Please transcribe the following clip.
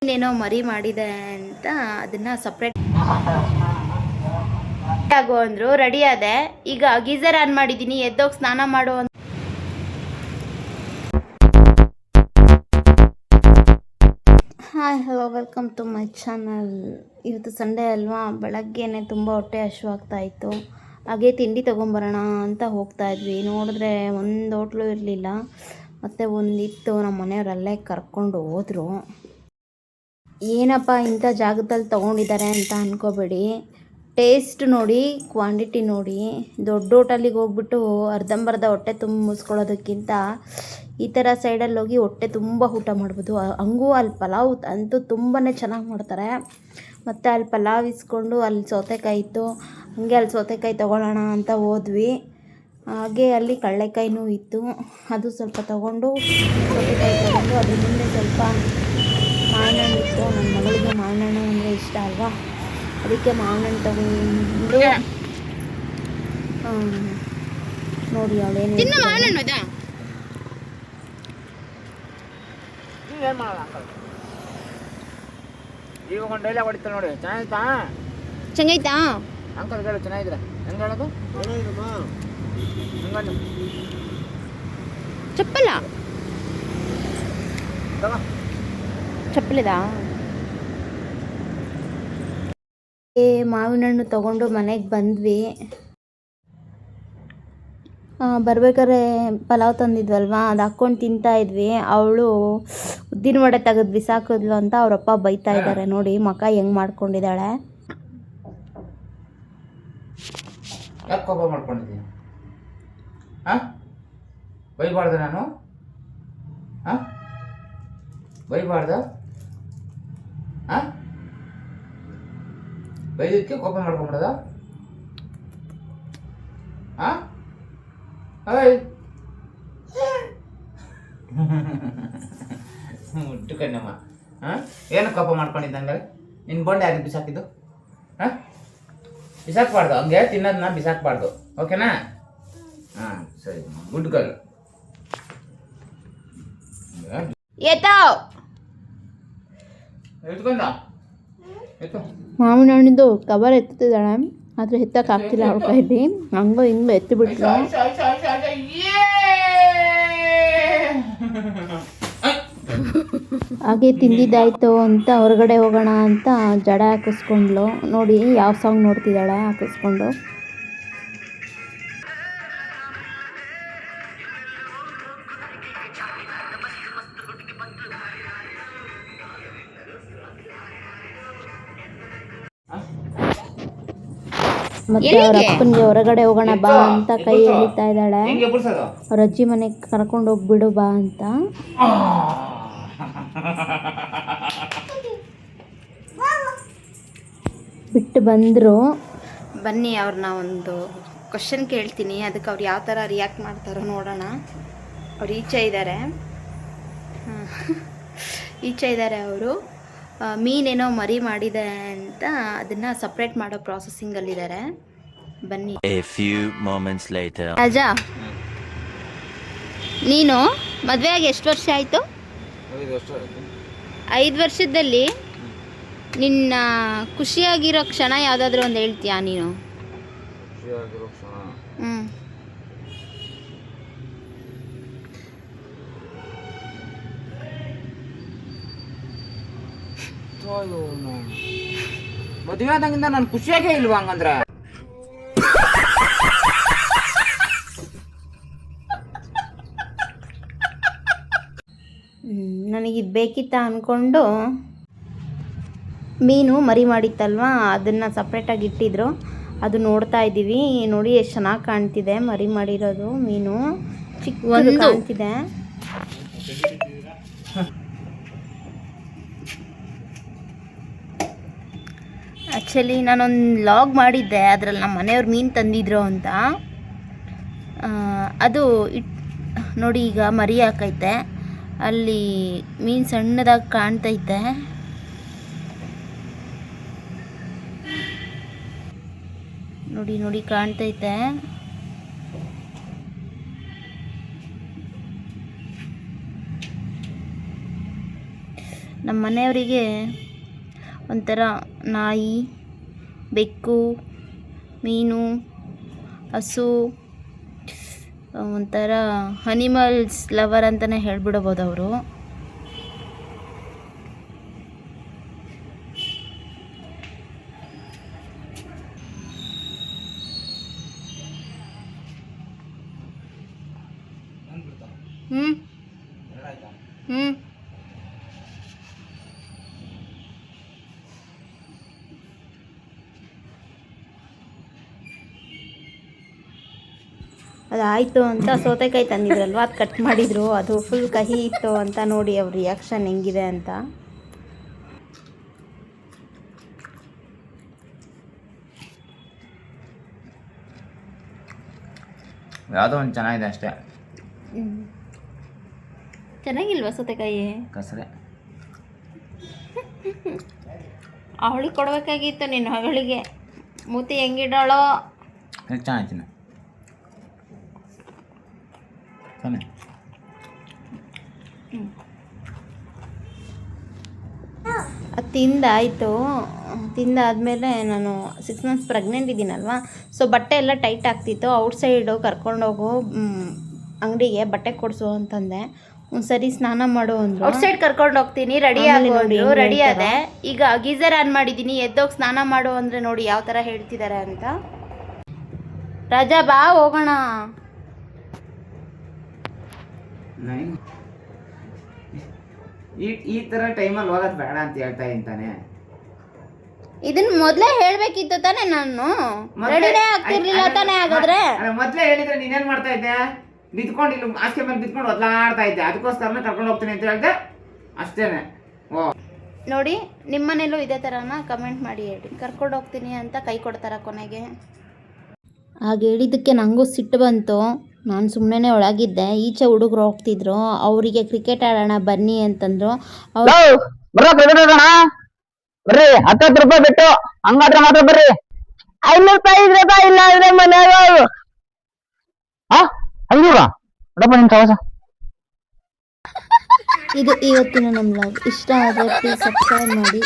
ಇನ್ನೇನೋ ಮರಿ ಮಾಡಿದೆ ಅಂತ ಅದನ್ನ ಸಪ್ರೇಟ್ ಆಗೋ ಅಂದ್ರು. ರೆಡಿ ಆದೆ. ಈಗ ಗೀಸರ್ ಆನ್ ಮಾಡಿದ್ದೀನಿ, ಎದ್ದೋಗಿ ಸ್ನಾನ ಮಾಡೋ. Hi hello, welcome to my channel. ಇವತ್ತು ಸಂಡೇ ಅಲ್ವಾ, ಬೆಳಗ್ಗೆನೆ ತುಂಬ ಹೊಟ್ಟೆ ಹಸಿವಾಗ್ತಾ ಇತ್ತು. ಹಾಗೆ ತಿಂಡಿ ತೊಗೊಂಬರೋಣ ಅಂತ ಹೋಗ್ತಾ ಇದ್ವಿ. ನೋಡಿದ್ರೆ ಒಂದು ಹೋಟ್ಲು ಇರಲಿಲ್ಲ, ಮತ್ತು ಒಂದಿತ್ತು. ನಮ್ಮ ಮನೆಯವರಲ್ಲೇ ಕರ್ಕೊಂಡು ಹೋದರು. ಏನಪ್ಪ ಇಂಥ ಜಾಗದಲ್ಲಿ ತೊಗೊಂಡಿದ್ದಾರೆ ಅಂತ ಅಂದ್ಕೋಬೇಡಿ. ಟೇಸ್ಟ್ ನೋಡಿ, ಕ್ವಾಂಟಿಟಿ ನೋಡಿ. ದೊಡ್ಡ ಹೋಟೆಲಿಗೆ ಹೋಗ್ಬಿಟ್ಟು ಅರ್ಧಂಬರ್ಧ ಹೊಟ್ಟೆ ತುಂಬ ಮುಗಿಸ್ಕೊಳ್ಳೋದಕ್ಕಿಂತ ಈ ಥರ ಸೈಡಲ್ಲಿ ಹೋಗಿ ಹೊಟ್ಟೆ ತುಂಬ ಊಟ ಮಾಡ್ಬೋದು. ಹಂಗೂ ಅಲ್ಲಿ ಪಲಾವ್ ಅಂತೂ ತುಂಬಾ ಚೆನ್ನಾಗಿ ಮಾಡ್ತಾರೆ. ಮತ್ತು ಅಲ್ಲಿ ಪಲಾವ್ ಇಸ್ಕೊಂಡು ಅಲ್ಲಿ ಸೌತೆಕಾಯಿ ಇತ್ತು, ಹಾಗೆ ಅಲ್ಲಿ ಸೌತೆಕಾಯಿ ತೊಗೊಳ್ಳೋಣ ಅಂತ ಹೋದ್ವಿ. ಹಾಗೆ ಅಲ್ಲಿ ಕಡಲೆಕಾಯಿನೂ ಇತ್ತು, ಅದು ಸ್ವಲ್ಪ ತೊಗೊಂಡು ಸೌತೆಕಾಯಿ ತೊಗೊಂಡು ಅದ್ರ ಮುಂದೆ ಸ್ವಲ್ಪ ಮಾವಿನ ಹಣ್ಣು ಇತ್ತು. ನನ್ನ ಮಗಳಿಗೆ ಮಾವಿನ ಹಣ್ಣು ಅಂದರೆ ಇಷ್ಟ ಅಲ್ವಾ, ಅದಕ್ಕೆ ಮಾವಿನ ಹಣ್ಣು ತೊಗೊಂಡು ನೋಡಿ ಅವಳೇನು ಈಗ ಒಂದು ಡೈಲಾಗ್ ಹೊಡಿತಾಳೆ ನೋಡಿ. ಚೆನ್ನಾಗಿತ್ತಾ? ಚೆನ್ನಾಗೈತಾ ಅಂಕಲ್ ಹೇಳು, ಚೆನ್ನಾಗಿದ್ರೆ ಹೆಂಗೆ ಹೇಳೋದು? ಚಪ್ಪಲ ಚಪ್ಪಲಿದಾ? ಮಾವಿನ ಹಣ್ಣು ತೊಗೊಂಡು ಮನೆಗೆ ಬಂದ್ವಿ. ಬರ್ಬೇಕಾದ್ರೆ ಪಲಾವ್ ತಂದಿದ್ವಲ್ವಾ, ಅದು ಹಾಕ್ಕೊಂಡು ತಿಂತಾಯಿದ್ವಿ. ಅವಳು ಉದ್ದಿನ ವಡೆ ತೆಗೆದು ಬಿಸಾಕಿದ್ಲು ಅಂತ ಅವರಪ್ಪ ಬೈತಾ ಇದ್ದಾರೆ. ನೋಡಿ ಮಕ್ಕ ಹೆಂಗೆ ಮಾಡ್ಕೊಂಡಿದ್ದಾಳೆ. ಯಾಕೆ ಕೋಪ ಮಾಡ್ಕೊಂಡಿದ್ದೀನಿ? ಹಾಂ, ಬೈಬಾರ್ದು ನಾನು? ಹಾಂ, ಬೈಬಾರ್ದು? ಹಾಂ, ಬೈದಕ್ಕೆ ಕೋಪ ಮಾಡ್ಕೊಂಬಿಡೋದ? ಹಾಂ, ಮುಟ್ಟು ಕಣ್ಣಮ್ಮ. ಹಾಂ, ಏನು ಕೋಪ ಮಾಡ್ಕೊಂಡಿದ್ದಂಗೆ? ನಿನ್ನ ಬೋಂಡೆ ಯಾರಿಗೆ ಬಿಸಾಕಿದ್ದು? ಹಾಂ, ಬಿಸಾಕಬಾರ್ದು, ಹಂಗೆ ತಿನ್ನೋದನ್ನ ಬಿಸಾಕಬಾರ್ದು. ಓಕೆನಾ? ಹಾಂ, ಸರಿ, ಗುಡ್ ಗರ್ಲ್. ಎತ್ಕೊಂಡ ಮಾವಿನ ಹಣ್ಣಿಂದು ಕವರ್ ಎತ್ತಿದ್ದಾಳೆ, ಆದರೆ ಎತ್ತಕ್ಕೆ ಆಗ್ತಿಲ್ಲ ಅವಳ ಕೈಲಿ. ಹಂಗೋ ಹಿಂಗೋ ಎತ್ತಿ ಬಿಟ್ರು. ಹಾಗೆ ತಿಂದಿದ್ದಾಯ್ತು ಅಂತ ಹೊರಗಡೆ ಹೋಗೋಣ ಅಂತ ಜಡ ಹಾಕಿಸ್ಕೊಂಡ್ಲು. ನೋಡಿ ಯಾವ ಸಾಂಗ್ ನೋಡ್ತಿದ್ದಾಳೆ ಹಾಕಿಸ್ಕೊಂಡು. ಮತ್ತೆ ಅವ್ರ ಅಪ್ಪನಿಗೆ ಹೊರಗಡೆ ಹೋಗೋಣ ಬಾ ಅಂತ ಕೈ ಎಳಿತಾ ಇದ್ದಾಳೆ. ಅವ್ರ ಅಜ್ಜಿ ಮನೆಗೆ ಕರ್ಕೊಂಡು ಹೋಗ್ಬಿಡು ಬಾ ಅಂತ. ಬಿಟ್ಟು ಬಂದರು. ಬನ್ನಿ, ಅವ್ರನ್ನ ಒಂದು ಕ್ವಶನ್ ಕೇಳ್ತೀನಿ, ಅದಕ್ಕೆ ಅವ್ರು ಯಾವ ಥರ ರಿಯಾಕ್ಟ್ ಮಾಡ್ತಾರೋ ನೋಡೋಣ. ಅವ್ರು ಈಚೆ ಇದ್ದಾರೆ ಅವರು. ಮೀನೇನೋ ಮರಿ ಮಾಡಿದೆ ಅಂತ ಅದನ್ನು ಸಪ್ರೇಟ್ ಮಾಡೋ ಪ್ರಾಸೆಸಿಂಗಲ್ಲಿದ್ದಾರೆ. ಬನ್ನಿ. ರಾಜಾ, ನೀನು ಮದುವೆ ಆಗಿ ಎಷ್ಟು ವರ್ಷ ಆಯಿತು? 5 ವರ್ಷದಲ್ಲಿ ನಿನ್ನ ಖುಷಿಯಾಗಿರೋ ಕ್ಷಣ ಯಾವುದಾದ್ರೂ ಒಂದು ಹೇಳ್ತೀಯಾ ನೀನು? ಮದುವೆ ಆದಾಗಿಂದ ನಾನು ಖುಷಿಯಾಗೇ ಇಲ್ವಾ ಹಂಗಂದ್ರೆ? ನನಗಿದು ಬೇಕಿತ್ತ ಅಂದ್ಕೊಂಡು ಮೀನು ಮರಿ ಮಾಡಿತ್ತಲ್ವ, ಅದನ್ನು ಸಪ್ರೇಟಾಗಿ ಇಟ್ಟಿದ್ರು. ಅದು ನೋಡ್ತಾ ಇದ್ದೀವಿ. ನೋಡಿ ಎಷ್ಟು ಚೆನ್ನಾಗಿ ಕಾಣ್ತಿದೆ ಮರಿ ಮಾಡಿರೋದು ಮೀನು. ಚಿಕ್ಕದು ಕಾಣ್ತಿದೆ. ಆ್ಯಕ್ಚುಲಿ ನಾನೊಂದು ಲಾಗ್ ಮಾಡಿದ್ದೆ, ಅದರಲ್ಲಿ ನಮ್ಮ ಮನೆಯವ್ರು ಮೀನು ತಂದಿದ್ರು ಅಂತ. ಅದು ನೋಡಿ ಈಗ ಮರಿ ಹಾಕೈತೆ, ಅಲ್ಲಿ ಮೀನು ಸಣ್ಣದಾಗಿ ಕಾಣ್ತೈತೆ. ನೋಡಿ ನೋಡಿ ಕಾಣ್ತೈತೆ. ನಮ್ಮ ಮನೆಯವರಿಗೆ ಒಂಥರ ನಾಯಿ, ಬೆಕ್ಕು, ಮೀನು, ಹಸು ಒಂಥರ ಅನಿಮಲ್ಸ್ ಲವರ್ ಅಂತಲೇ ಹೇಳ್ಬಿಡ್ಬೋದು ಅವರು. ಹ್ಞೂ ಹ್ಞೂ ಅದಾಯಿತು ಅಂತ ಸೌತೆಕಾಯಿ ತಂದಿದ್ರಲ್ವ, ಅದು ಕಟ್ ಮಾಡಿದರು. ಅದು ಫುಲ್ ಕಹಿ ಇತ್ತು ಅಂತ ನೋಡಿ ಅವ್ರ ರಿಯಾಕ್ಷನ್ ಹೆಂಗಿದೆ ಅಂತ. ಯಾವುದೋ ಒಂದು ಚೆನ್ನಾಗಿದೆ ಅಷ್ಟೇ. ಚೆನ್ನಾಗಿಲ್ವಾ ಸೌತೆಕಾಯಿ? ಕಸರೆ ಅವಳಿಗೆ ಕೊಡಬೇಕಾಗಿತ್ತು, ನಿನ್ನ ಅವಳಿಗೆ ಮೂತಿ ಹೆಂಗಿಡಾಳೋ. ಚೆನ್ನಾಗಿದ್ದೀನಿ ತಾನೆ. ಅದು ತಿಂದಾಯಿತು. ತಿಂದಾದಮೇಲೆ ನಾನು 6 ಮಂತ್ಸ್ ಪ್ರೆಗ್ನೆಂಟ್ ಇದ್ದೀನಲ್ವ, ಸೊ ಬಟ್ಟೆ ಎಲ್ಲ ಟೈಟ್ ಆಗ್ತಿತ್ತು. ಔಟ್ಸೈಡು ಕರ್ಕೊಂಡೋಗು ಅಂಗಡಿಗೆ ಬಟ್ಟೆ ಕೊಡಿಸು ಅಂತಂದೆ. ಸರಿ ಸ್ನಾನ ಮಾಡು ಅಂದರು. ಔಟ್ಸೈಡ್ ಕರ್ಕೊಂಡು ಹೋಗ್ತೀನಿ, ರೆಡಿ ಆಗೋದು. ರೆಡಿ ಆದೆ. ಈಗ ಗೀಸರ್ ಆನ್ ಮಾಡಿದ್ದೀನಿ, ಎದ್ದೋಗಿ ಸ್ನಾನ ಮಾಡು ಅಂದರೆ ನೋಡಿ ಯಾವ ಥರ ಹೇಳ್ತಿದ್ದಾರೆ ಅಂತ. ರಾಜಾ ಬಾ ಹೋಗೋಣ. ಈ ಥರ ಟೈಮಲ್ಲಿ ಹೋಗೋದು ಬೇಡ ಅಂತ ಹೇಳ್ತಾ ಇದ್ದಾನೆ. ಇದನ್ನ ಮೊದಲೇ ಹೇಳ್ಬೇಕಿತ್ತು ತಾನೇ, ನಾನು ರೆಡಿನೇ ಆಗ್ತಿರ್ಲಿಲ್ಲ ತಾನೇ. ಹಾಗಾದ್ರೆ ಮೊದಲೇ ಹೇಳಿದ್ರೆ ನೀನೇನ್ ಮಾಡ್ತಾ ಇದ್ದೆ? ಬಿದ್ಕೊಂಡು ಇಲ್ಲಿ ಹಾಸಿಗೆ ಮೇಲೆ ಬಿದ್ಕೊಂಡು ಒದ್ಲಾಡ್ತಾ ಇದ್ದೆ. ಅದಕ್ಕೋಸ್ಕರನೇ ಕರ್ಕೊಂಡು ಹೋಗ್ತೀನಿ ಅಂತ ಹೇಳ್ದೆ ಅಷ್ಟೇನೆ. ನೋಡಿ ನಿಮ್ಮ ಮನೇಲೂ ಇದೇ ಥರನ ಕಮೆಂಟ್ ಮಾಡಿ ಹೇಳಿ. ಕರ್ಕೊಂಡು ಹೋಗ್ತೀನಿ ಅಂತ ಕೈ ಕೊಡ್ತಾರ ಕೊನೆಗೆ. ಹಾಗೆ ಹೇಳಿದ್ದಕ್ಕೆ ನನಗೂ ಸಿಟ್ಟು ಬಂತು. ನಾನು ಸುಮ್ಮನೆ ಒಳಗಿದ್ದೆ. ಈಚೆ ಹುಡುಗರು ಹೋಗ್ತಿದ್ರು, ಅವರಿಗೆ ಕ್ರಿಕೆಟ್ ಆಡೋಣ ಬನ್ನಿ ಅಂತಂದ್ರು. ಬರ್ರಿ 10 ರೂಪಾಯಿ ಬಿಟ್ಟು ಹಂಗಾದ್ರೆ ಮಾತ್ರ ಬರ್ರಿ. 500 ರೂಪಾಯಿ ಇದ್ರಪ್ಪ, ಇಲ್ಲ ಅಂದ್ರೆ ಮನ್ಯಾಗ ಹಂಗಿಲ್ವಾ ನೋಡಪ್ಪ ನಿಮ್ ಸವಾಸ. ಇದು ಇವತ್ತಿನ ನಮ್ಮ ವ್ಲಾಗ್. ಇಷ್ಟ ಆದರೆ ಪ್ಲೀಸ್ ಸಬ್ಸ್ಕ್ರೈಬ್ ಮಾಡಿ.